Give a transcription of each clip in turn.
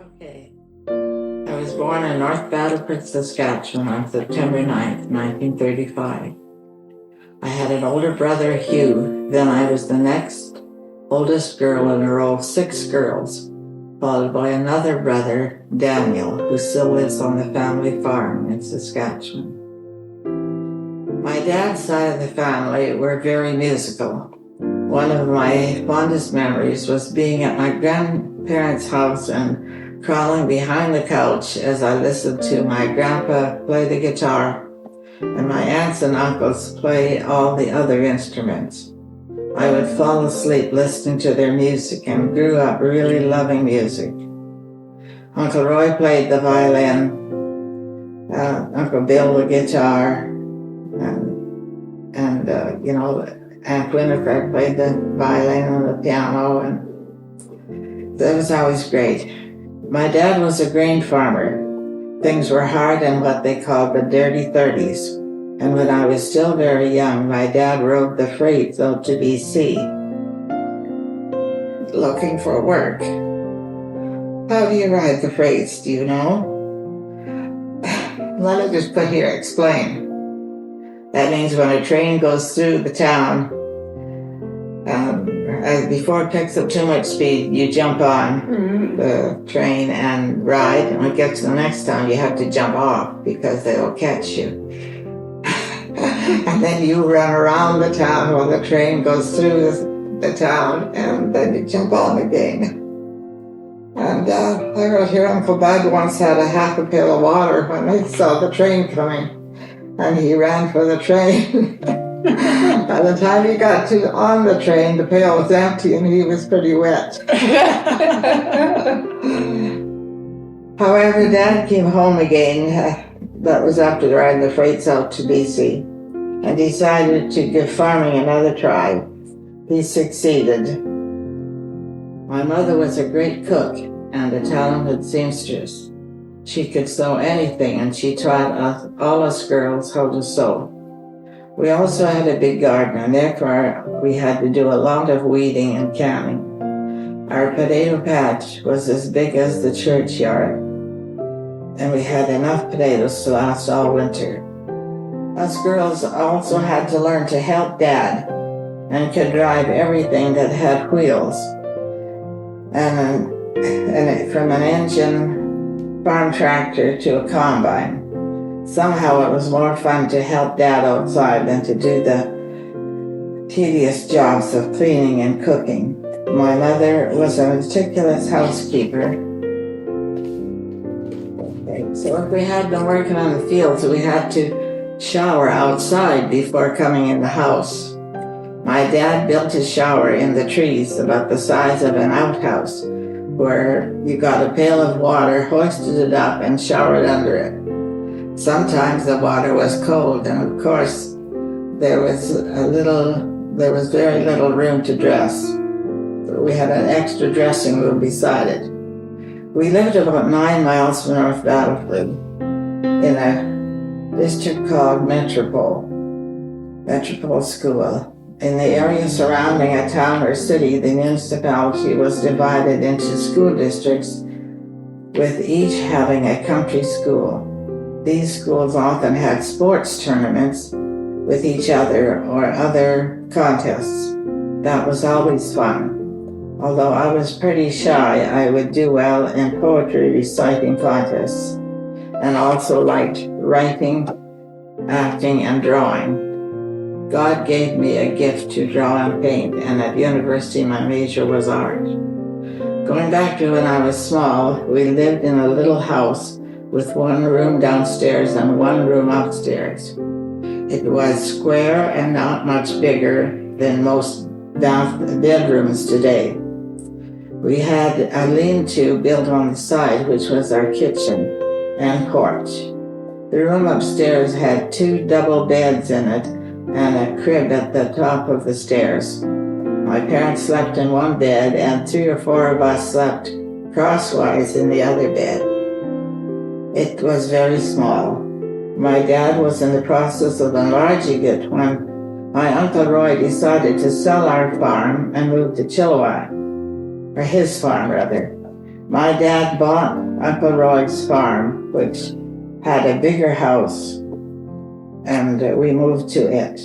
Okay. I was born in North Battleford, Saskatchewan on September 9th, 1935. I had an older brother, Hugh. Then I was the next oldest girl in a row of 6 girls, followed by another brother, Daniel, who still lives on the family farm in Saskatchewan. My dad's side of the family were very musical. One of my fondest memories was being at my grandparents' house and crawling behind the couch as I listened to my grandpa play the guitar and my aunts and uncles play all the other instruments. I would fall asleep listening to their music and grew up really loving music. Uncle Roy played the violin, Uncle Bill the guitar, and Aunt Winifred played the violin and the piano, and that was always great. My dad was a grain farmer. Things were hard in what they called the dirty 30s. And when I was still very young, my dad rode the freights out to BC looking for work. How do you ride the freights, do you know? Let me just put here, explain. That means when a train goes through the town, before it picks up too much speed, you jump on the train and ride. And when it gets to the next town, you have to jump off because they'll catch you. And then you run around the town while the train goes through the town, and then you jump on again. And I wrote here, Uncle Bud once had a half a pail of water when they saw the train coming, and he ran for the train. By the time he got on the train, the pail was empty and he was pretty wet. However, Dad came home again. That was after riding the freights out to BC, and decided to give farming another try. He succeeded. My mother was a great cook and a talented seamstress. She could sew anything, and she taught all us girls how to sew. We also had a big garden, and therefore we had to do a lot of weeding and canning. Our potato patch was as big as the churchyard, and we had enough potatoes to last all winter. Us girls also had to learn to help Dad and could drive everything that had wheels, and from an engine farm tractor to a combine. Somehow it was more fun to help Dad outside than to do the tedious jobs of cleaning and cooking. My mother was a meticulous housekeeper. So if we had been working on the fields, we had to shower outside before coming in the house. My dad built his shower in the trees about the size of an outhouse, where you got a pail of water, hoisted it up, and showered under it. Sometimes the water was cold, and of course there was very little room to dress. So we had an extra dressing room beside it. We lived about 9 miles from North Battleford in a district called Metropole School. In the area surrounding a town or city, the municipality was divided into school districts, with each having a country school. These schools often had sports tournaments with each other or other contests. That was always fun. Although I was pretty shy, I would do well in poetry reciting contests, and also liked writing, acting, and drawing. God gave me a gift to draw and paint, and at university my major was art. Going back to when I was small, we lived in a little house with 1 room downstairs and 1 room upstairs. It was square and not much bigger than most bedrooms today. We had a lean-to built on the side, which was our kitchen and porch. The room upstairs had 2 double beds in it and a crib at the top of the stairs. My parents slept in one bed, and 3 or 4 of us slept crosswise in the other bed. It was very small. My dad was in the process of enlarging it when my Uncle Roy decided to sell our farm and move to Chilliwack, or his farm rather. My dad bought Uncle Roy's farm, which had a bigger house, and we moved to it.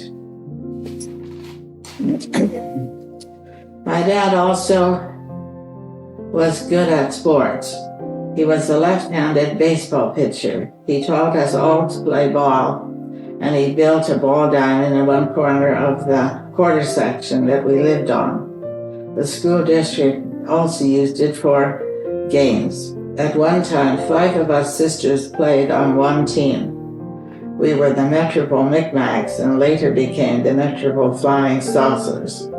My dad also was good at sports. He was a left-handed baseball pitcher. He taught us all to play ball, and he built a ball diamond in one corner of the quarter section that we lived on. The school district also used it for games. At one time, 5 of us sisters played on one team. We were the Metropole Micmacs and later became the Metropole Flying Saucers.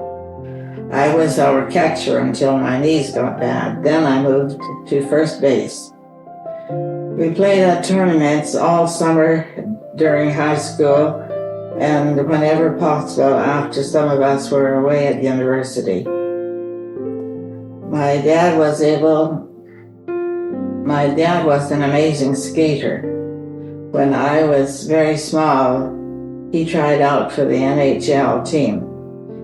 I was our catcher until my knees got bad. Then I moved to first base. We played at tournaments all summer during high school and whenever possible after some of us were away at university. My dad was an amazing skater. When I was very small, he tried out for the NHL team.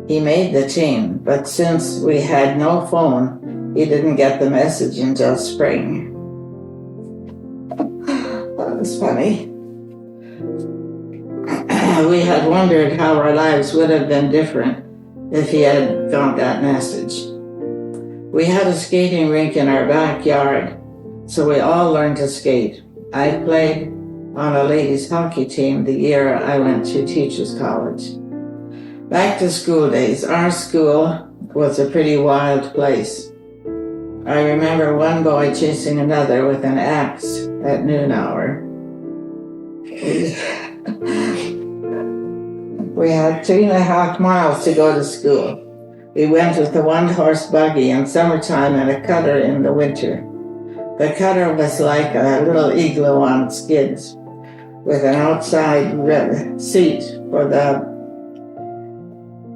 He made the team, but since we had no phone, he didn't get the message until spring. That was funny. We had wondered how our lives would have been different if he had got that message. We had a skating rink in our backyard, so we all learned to skate. I played on a ladies' hockey team the year I went to Teachers College. Back to school days, our school was a pretty wild place. I remember one boy chasing another with an axe at noon hour. We had 3.5 miles to go to school. We went with a 1-horse buggy in summertime and a cutter in the winter. The cutter was like a little igloo on skids with an outside seat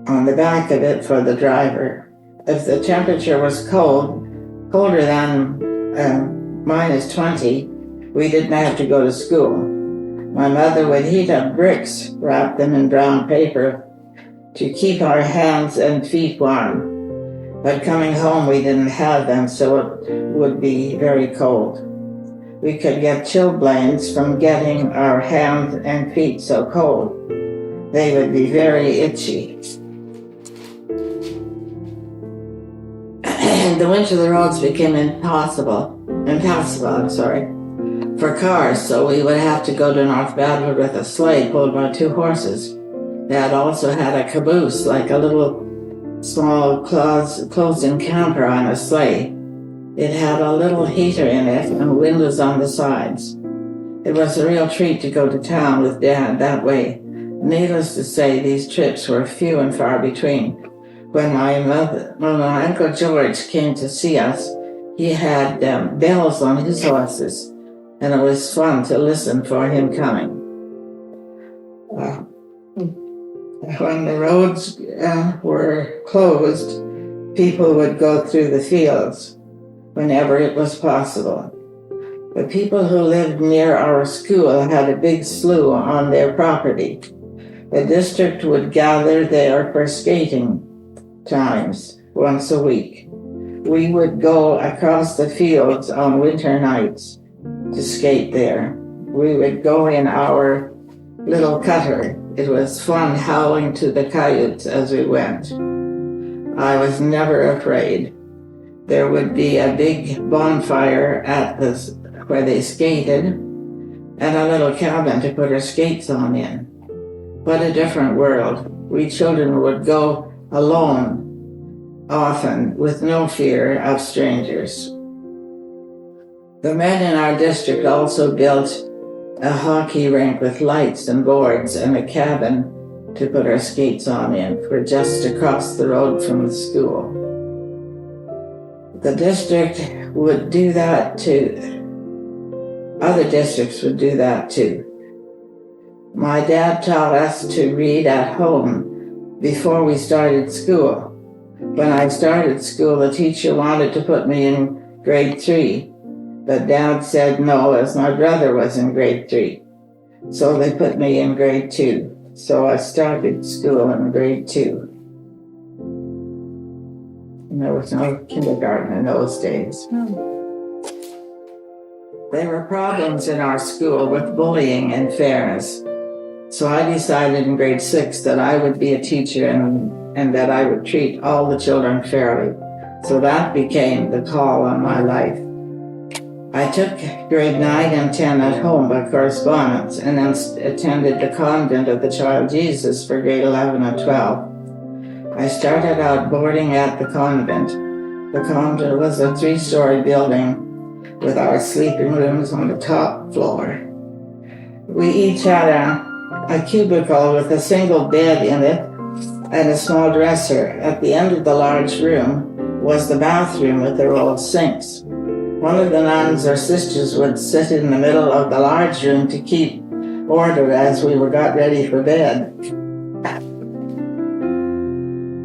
on the back of it for the driver. If the temperature was colder than -20, we didn't have to go to school. My mother would heat up bricks, wrap them in brown paper to keep our hands and feet warm. But coming home, we didn't have them, so it would be very cold. We could get chilblains from getting our hands and feet so cold. They would be very itchy. In the winter, the roads became impassable, for cars, so we would have to go to North Badwood with a sleigh pulled by 2 horses. Dad also had a caboose, like a little small closed-in camper on a sleigh. It had a little heater in it and windows on the sides. It was a real treat to go to town with Dad that way. Needless to say, these trips were few and far between. When my Uncle George came to see us, he had bells on his horses, and it was fun to listen for him coming. When the roads were closed, people would go through the fields whenever it was possible. The people who lived near our school had a big slough on their property. The district would gather there for skating times once a week. We would go across the fields on winter nights to skate there. We would go in our little cutter. It was fun howling to the coyotes as we went. I was never afraid. There would be a big bonfire at where they skated and a little cabin to put our skates on in. What a different world. We children would go alone often with no fear of strangers. The men in our district also built a hockey rink with lights and boards and a cabin to put our skates on in. We're just across the road from the school. The district would do that too. Other districts would do that too. My dad taught us to read at home before we started school. When I started school, the teacher wanted to put me in grade 3, but Dad said no, as my brother was in grade 3. So they put me in grade 2. So I started school in grade 2. And there was no kindergarten in those days. There were problems in our school with bullying and fairness. So I decided in grade 6 that I would be a teacher and that I would treat all the children fairly. So that became the call on my life. I took grade 9 and 10 at home by correspondence and then attended the convent of the Child Jesus for grade 11 and 12. I started out boarding at the convent. The convent was a 3-story building with our sleeping rooms on the top floor. We each had a cubicle with a single bed in it and a small dresser. At the end of the large room was the bathroom with a row of sinks. One of the nuns or sisters would sit in the middle of the large room to keep order as we got ready for bed.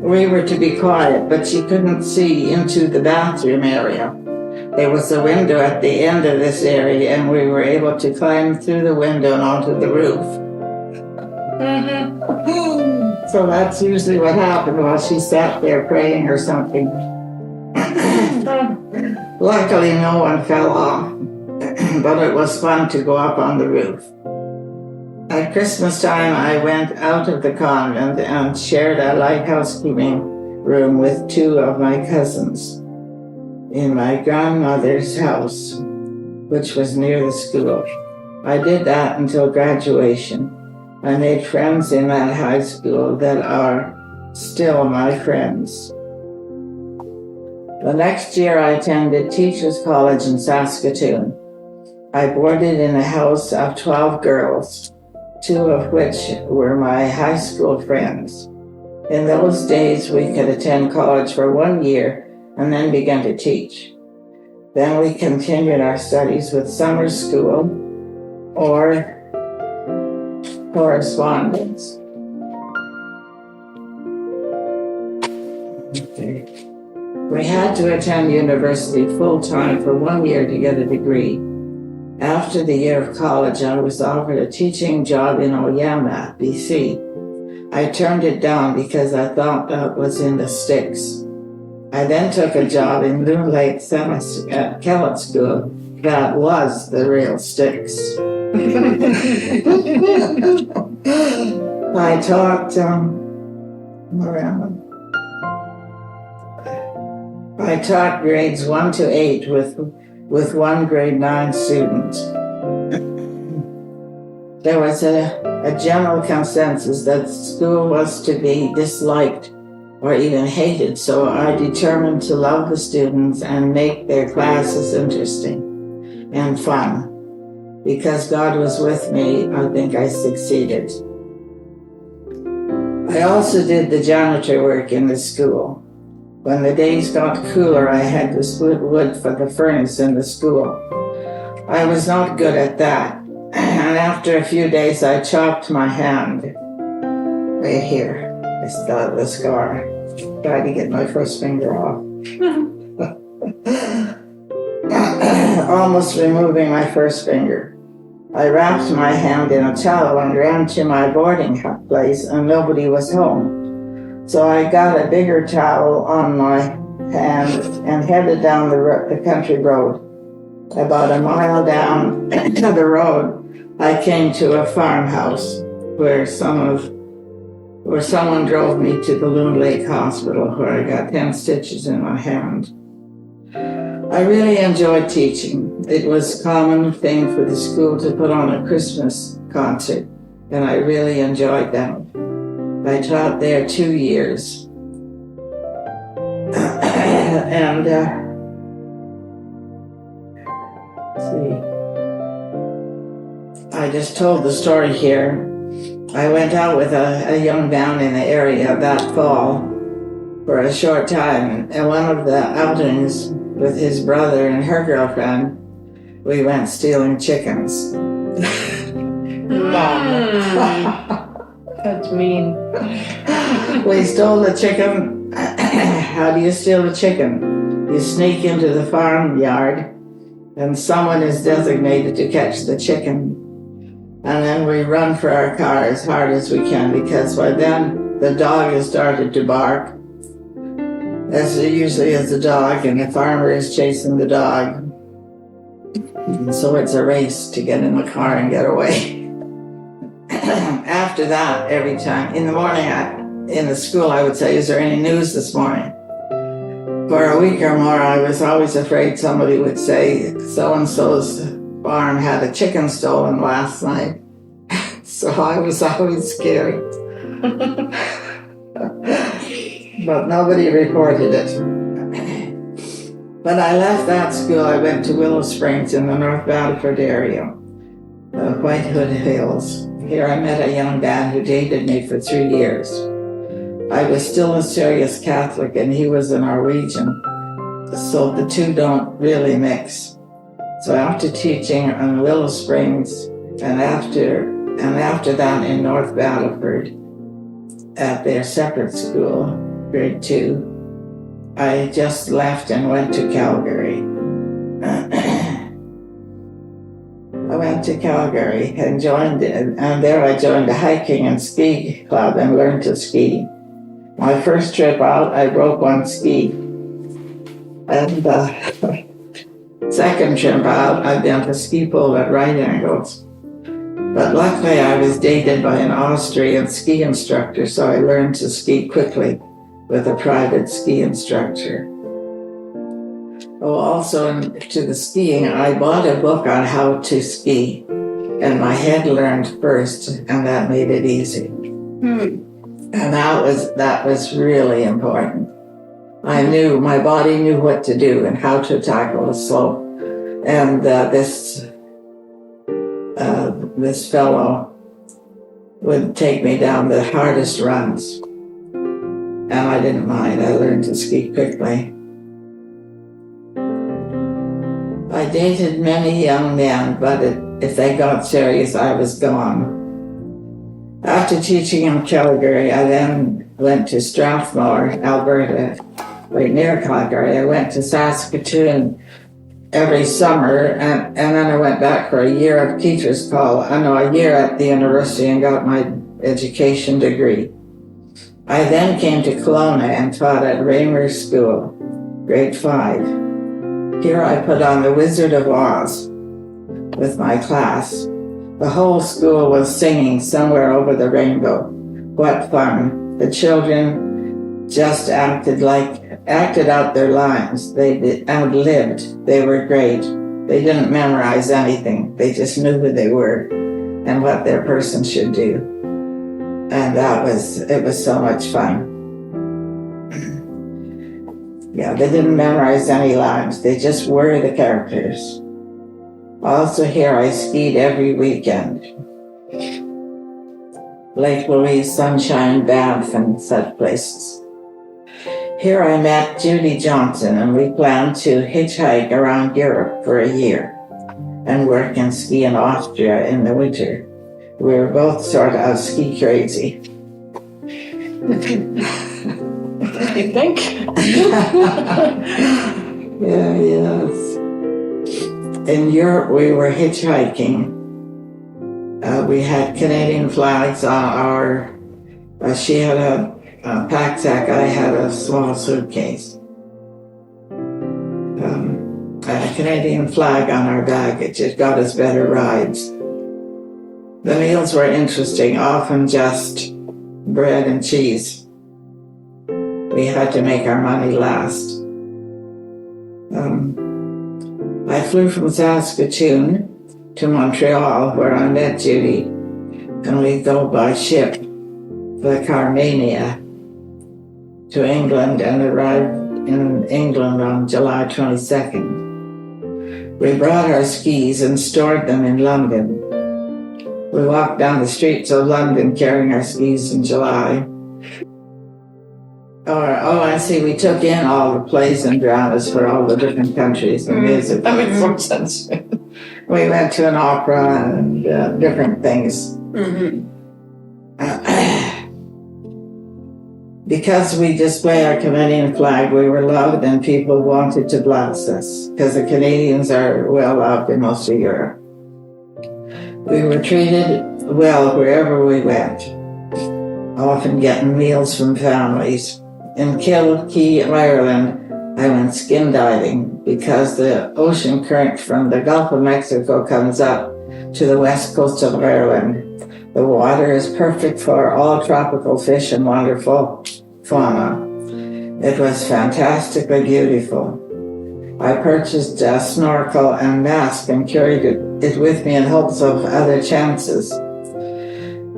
We were to be quiet, but she couldn't see into the bathroom area. There was a window at the end of this area, and we were able to climb through the window and onto the roof. So that's usually what happened while she sat there praying or something. Luckily, no one fell off, but it was fun to go up on the roof. At Christmas time, I went out of the convent and shared a lighthouse keeping room with 2 of my cousins in my grandmother's house, which was near the school. I did that until graduation. I made friends in that high school that are still my friends. The next year I attended Teachers College in Saskatoon. I boarded in a house of 12 girls, 2 of which were my high school friends. In those days we could attend college for 1 year and then began to teach. Then we continued our studies with summer school or correspondence. Okay. We had to attend university full-time for 1 year to get a degree. After the year of college, I was offered a teaching job in Oyama, BC. I turned it down because I thought that was in the sticks. I then took a job in Loon Lake Kellett School that was the real sticks. I taught I taught grades 1 to 8 with 1 grade 9 student. There was a general consensus that school was to be disliked or even hated, so I determined to love the students and make their classes interesting and fun. Because God was with me, I think I succeeded. I also did the janitor work in the school. When the days got cooler, I had to split wood for the furnace in the school. I was not good at that, and after a few days I chopped my hand. Right here, I still have the scar. Tried to get my first finger off. Almost removing my first finger. I wrapped my hand in a towel and ran to my boarding place, and nobody was home. So I got a bigger towel on my hand and headed down the country road. About a mile down the road, I came to a farmhouse where someone drove me to the Loon Lake Hospital, where I got 10 stitches in my hand. I really enjoyed teaching. It was a common thing for the school to put on a Christmas concert, and I really enjoyed them. I taught there 2 years. And I just told the story here. I went out with a young man in the area that fall for a short time, and one of the outings with his brother and her girlfriend, we went stealing chickens. That's mean. We stole the chicken. How do you steal a chicken? You sneak into the farmyard and someone is designated to catch the chicken. And then we run for our car as hard as we can, because by then the dog has started to bark, as there usually is a dog, and the farmer is chasing the dog. So it's a race to get in the car and get away. After that, every time, in the morning, in the school, I would say, is there any news this morning? For a week or more, I was always afraid somebody would say, so-and-so's farm had a chicken stolen last night. So I was always scared. But nobody reported it. When I left that school, I went to Willow Springs in the North Battleford area, the White Hood Hills. Here I met a young man who dated me for 3 years. I was still a serious Catholic and he was a Norwegian, so the two don't really mix. So after teaching in Willow Springs and after that in North Battleford at their separate school, grade 2, I just left and went to Calgary. I went to Calgary and there I joined a hiking and ski club and learned to ski. My first trip out, I broke one ski. And second trip out, I built a ski pole at right angles. But luckily I was dated by an Austrian ski instructor, so I learned to ski quickly with a private ski instructor. Oh, also to the skiing, I bought a book on how to ski, and my head learned first, and that made it easy. And that was really important. My body knew what to do and how to tackle the slope. And this fellow would take me down the hardest runs. And I didn't mind. I learned to ski quickly. I dated many young men, but if they got serious, I was gone. After teaching in Calgary, I then went to Strathmore, Alberta, right near Calgary. I went to Saskatoon every summer, and then I went back for a year at a year at the university and got my education degree. I then came to Kelowna and taught at Raymer School, grade 5. Here I put on The Wizard of Oz with my class. The whole school was singing Somewhere Over the Rainbow. What fun. The children just acted out their lines. They outlived. They were great. They didn't memorize anything. They just knew who they were and what their person should do. And it was so much fun. Yeah, they didn't memorize any lines. They just were the characters. Also here I skied every weekend. Lake Louise, Sunshine, Banff, and such places. Here I met Judy Johnson, and we planned to hitchhike around Europe for a year and work and ski in Austria in the winter. We were both sort of ski crazy. You think? Yeah, yes. In Europe, we were hitchhiking. We had Canadian flags on our. She had a pack-sack. I had a small suitcase. A Canadian flag on our baggage. It got us better rides. The meals were interesting, often just bread and cheese. We had to make our money last. I flew from Saskatoon to Montreal, where I met Judy, and we go by ship, the Carmania, to England and arrived in England on July 22nd. We brought our skis and stored them in London. We walked down the streets of London carrying our skis in July. I see, we took in all the plays and dramas for all the different countries and music. That makes more sense. We went to an opera and different things. Because we display our Canadian flag, we were loved and people wanted to blast us, because the Canadians are well loved in most of Europe. We were treated well wherever we went, often getting meals from families. In Kilkee, Ireland, I I went skin diving because the ocean current from the Gulf of Mexico comes up to the west coast of Ireland. The water is perfect for all tropical fish and wonderful fauna. It was fantastically beautiful. I purchased a snorkel and mask and carried it with me in hopes of other chances.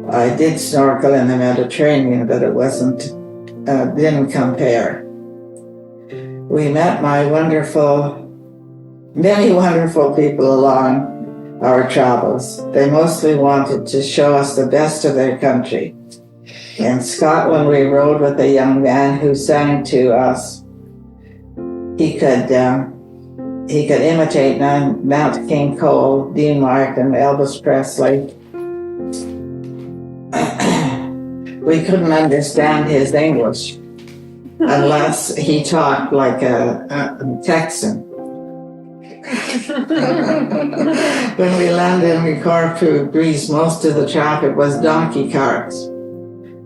I did snorkel in the Mediterranean, but it didn't compare. We met many wonderful people along our travels. They mostly wanted to show us the best of their country. In Scotland, we rode with a young man who sang to us. He could imitate Nat King Cole, Dean Martin, Elvis Presley. We couldn't understand his English unless he talked like a Texan. When we landed in Corfu, Greece, most of the traffic was donkey carts.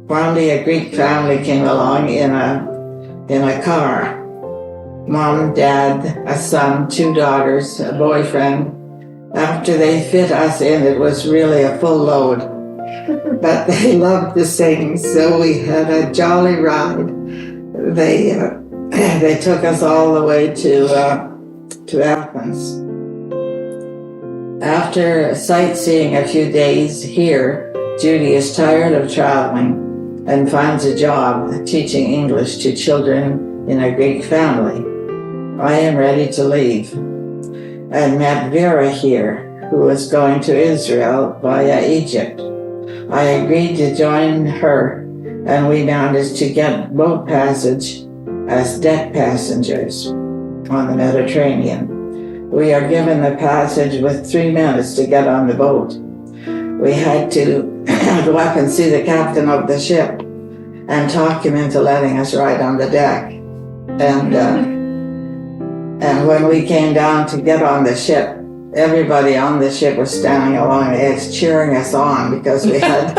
Finally, a Greek family came along in a car. Mom, Dad, a son, 2 daughters, a boyfriend. After they fit us in, it was really a full load. But they loved to sing, so we had a jolly ride. They took us all the way to Athens. After sightseeing a few days here, Judy is tired of traveling and finds a job teaching English to children in a Greek family. I am ready to leave, and met Vera here, who was going to Israel via Egypt. I agreed to join her, and we managed to get boat passage as deck passengers on the Mediterranean. We are given the passage with 3 minutes to get on the boat. We had to go up and see the captain of the ship and talk him into letting us ride on the deck. And when we came down to get on the ship, everybody on the ship was standing along the edge cheering us on because we had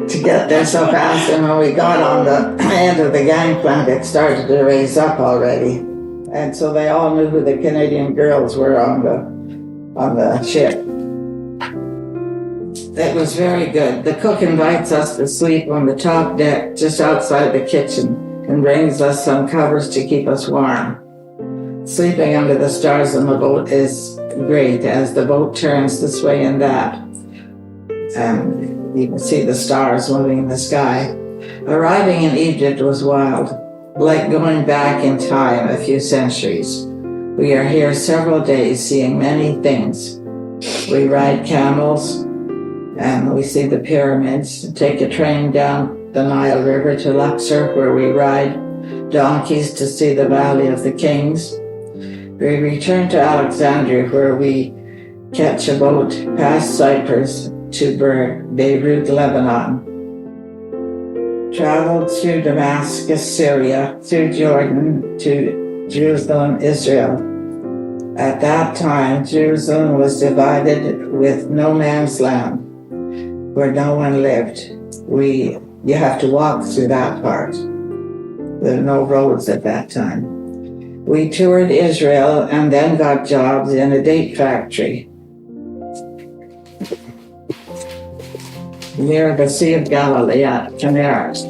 to get there so fast. And when we got on the end of the gangplank, it started to raise up already. And so they all knew who the Canadian girls were on the ship. It was very good. The cook invites us to sleep on the top deck just outside the kitchen and brings us some covers to keep us warm. Sleeping under the stars on the boat is great as the boat turns this way and that. And you can see the stars moving in the sky. Arriving in Egypt was wild, like going back in time a few centuries. We are here several days seeing many things. We ride camels and we see the pyramids, take a train down the Nile River to Luxor where we ride donkeys to see the Valley of the Kings. We return to Alexandria where we catch a boat past Cyprus to Beirut, Lebanon. Traveled through Damascus, Syria, through Jordan to Jerusalem, Israel. At that time, Jerusalem was divided with no man's land, where no one lived. You have to walk through that part. There were no roads at that time. We toured Israel and then got jobs in a date factory near the Sea of Galilee at Canaris.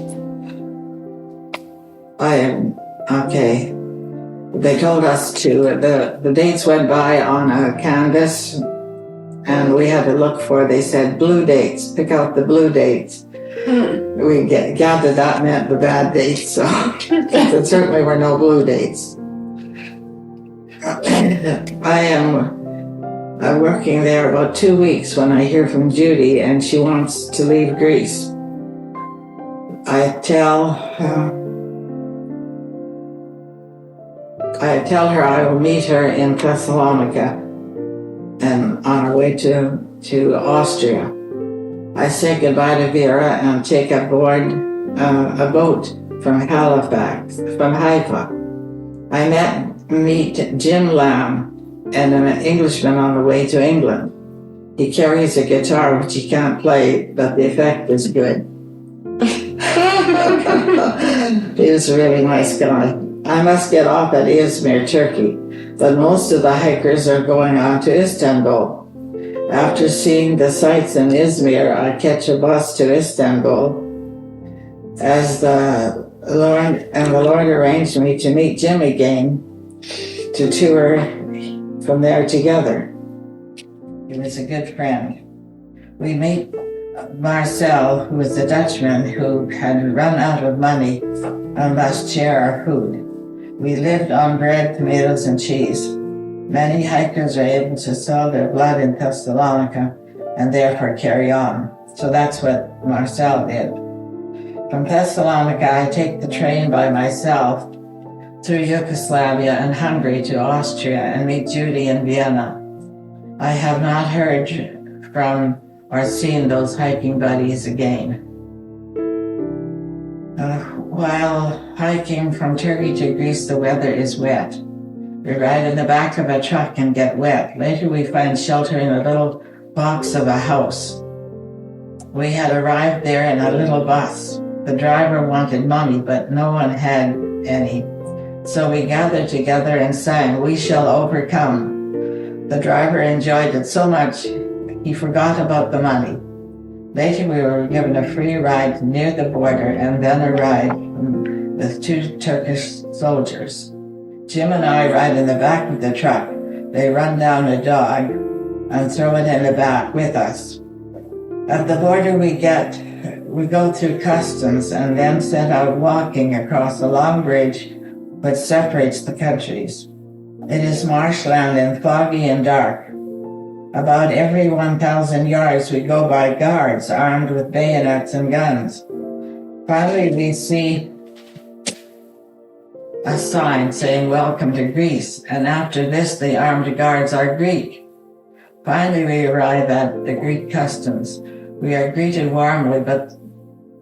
They told us the dates went by on a canvas and we had to look for, they said, blue dates, pick out the blue dates. We gathered that meant the bad dates, so there certainly were no blue dates. I am working there about 2 weeks when I hear from Judy and she wants to leave Greece. I tell her I will meet her in Thessalonica and on our way to Austria. I say goodbye to Vera and take aboard a boat from Haifa. I meet Jim Lamb and an Englishman on the way to England. He carries a guitar which he can't play, but the effect is good. He was a really nice guy. I must get off at Izmir, Turkey, but most of the hikers are going on to Istanbul. After seeing the sights in Izmir, I catch a bus to Istanbul as the Lord arranged me to meet Jim again to tour from there together. He was a good friend. We meet Marcel, who was a Dutchman who had run out of money and must share our food. We lived on bread, tomatoes, and cheese. Many hikers are able to sell their blood in Thessalonica and therefore carry on. So that's what Marcel did. From Thessalonica, I take the train by myself through Yugoslavia and Hungary to Austria and meet Judy in Vienna. I have not heard from or seen those hiking buddies again. While hiking from Turkey to Greece, the weather is wet. We ride in the back of a truck and get wet. Later we find shelter in a little box of a house. We had arrived there in a little bus. The driver wanted money, but no one had any. So we gathered together and sang, "We Shall Overcome." The driver enjoyed it so much, he forgot about the money. Later we were given a free ride near the border and then a ride with 2 Turkish soldiers. Jim and I ride in the back of the truck. They run down a dog and throw it in the back with us. At the border we go through customs and then set out walking across a long bridge which separates the countries. It is marshland and foggy and dark. About every 1,000 yards we go by guards armed with bayonets and guns. Finally we see a sign saying "Welcome to Greece," and after this the armed guards are Greek. Finally we arrive at the Greek customs. We are greeted warmly, but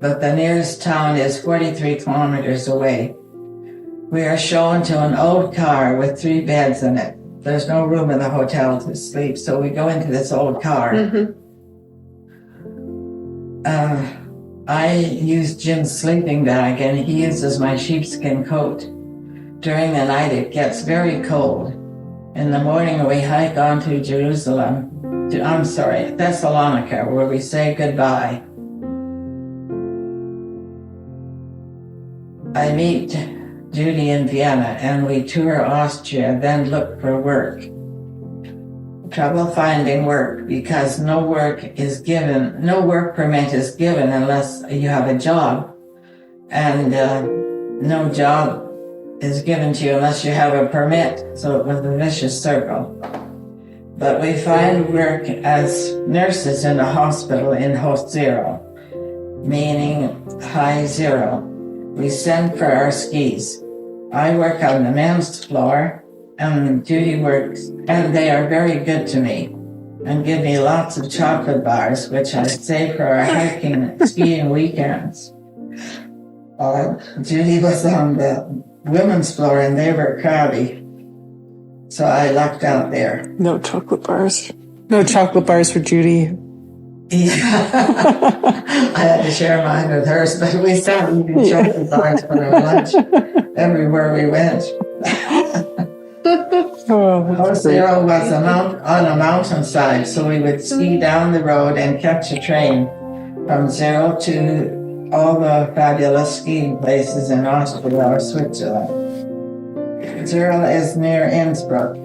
the nearest town is 43 kilometers away. We are shown to an old car with 3 beds in it. There's no room in the hotel to sleep, so we go into this old car. I use Jim's sleeping bag and he uses my sheepskin coat. During the night it gets very cold. In the morning we hike on to Thessalonica, where we say goodbye. I meet Judy in Vienna and we tour Austria, then look for work. Trouble finding work because no work permit is given unless you have a job, and no job is given to you unless you have a permit, so it was a vicious circle. But we find work as nurses in a hospital in Hoch Zero, meaning high zero. We send for our skis. I work on the men's floor and Judy works, and they are very good to me and give me lots of chocolate bars, which I save for our hiking and skiing weekends. Judy was on the women's floor and they were crowdy, so I lucked out there. No chocolate bars. No chocolate bars for Judy. Yeah. I had to share mine with hers, but we started eating chocolate bars for our lunch everywhere we went. Hoch Zero was on a mountainside, so we would ski down the road and catch a train from Zero to all the fabulous skiing places in Austria or Switzerland. Zero is near Innsbruck.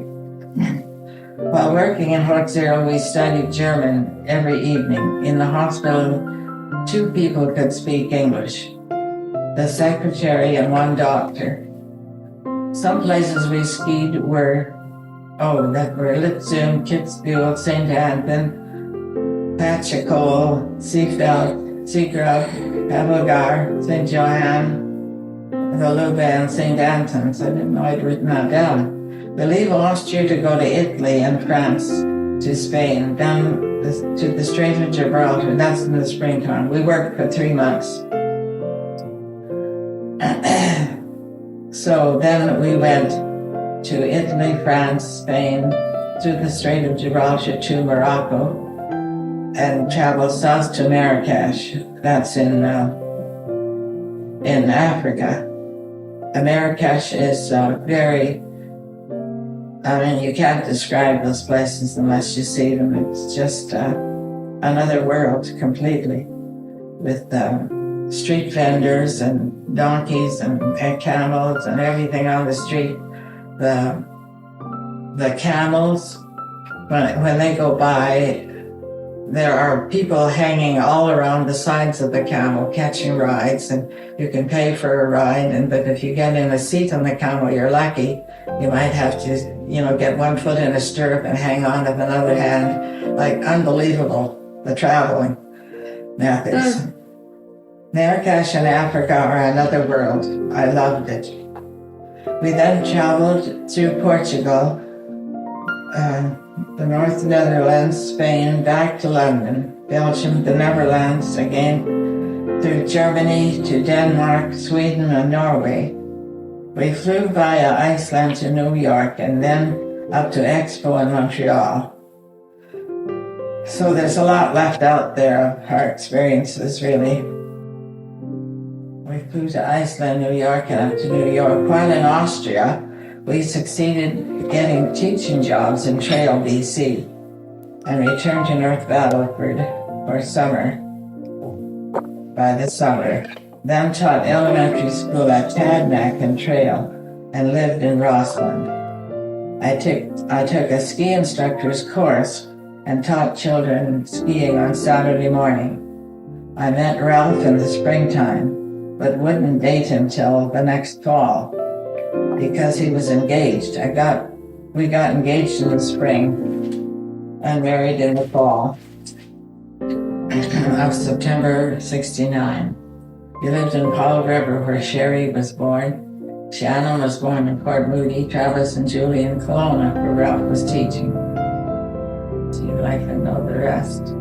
While working in Hoch Zero, we studied German every evening. In the hospital, 2 people could speak English, the secretary and 1 doctor. Some places we skied were Lützen, Kitzbühel, St. Anton, Patchakol, Seefeld, Seagrove, Evelgar, St. Johann, Valuba, and St. Antons. I didn't know I'd written that down. We leave Austria to go to Italy and France, to Spain, down to the Strait of Gibraltar. That's in the springtime. We worked for 3 months. So then we went to Italy, France, Spain, through the Strait of Gibraltar to Morocco, and traveled south to Marrakesh. That's in Africa. Marrakesh is very, I mean, you can't describe those places unless you see them. It's just another world completely, with street vendors and donkeys and camels and everything on the street. The camels, when they go by, there are people hanging all around the sides of the camel catching rides, and you can pay for a ride, but if you get in a seat on the camel, you're lucky. You might have to, get one foot in a stirrup and hang on with another hand. Like, unbelievable, the traveling methods. Marrakesh in Africa are another world. I loved it. We then traveled through Portugal, the North Netherlands, Spain, back to London, Belgium, the Netherlands, again, through Germany to Denmark, Sweden, and Norway. We flew via Iceland to New York and then up to Expo in Montreal. So there's a lot left out there of our experiences, really. We flew to Iceland, New York, and up to New York. While in Austria, we succeeded getting teaching jobs in Trail, BC, and returned to North Battleford for summer. By the summer, then taught elementary school at Tadmac and Trail, and lived in Rossland. I took a ski instructor's course and taught children skiing on Saturday morning. I met Ralph in the springtime, but wouldn't date him till the next fall, because he was engaged. We got engaged in the spring and married in the fall of September '69. We lived in Paul River, where Sherry was born. Shannon was born in Port Moody, Travis and Julie in Kelowna, where Ralph was teaching. So you'd like to know the rest.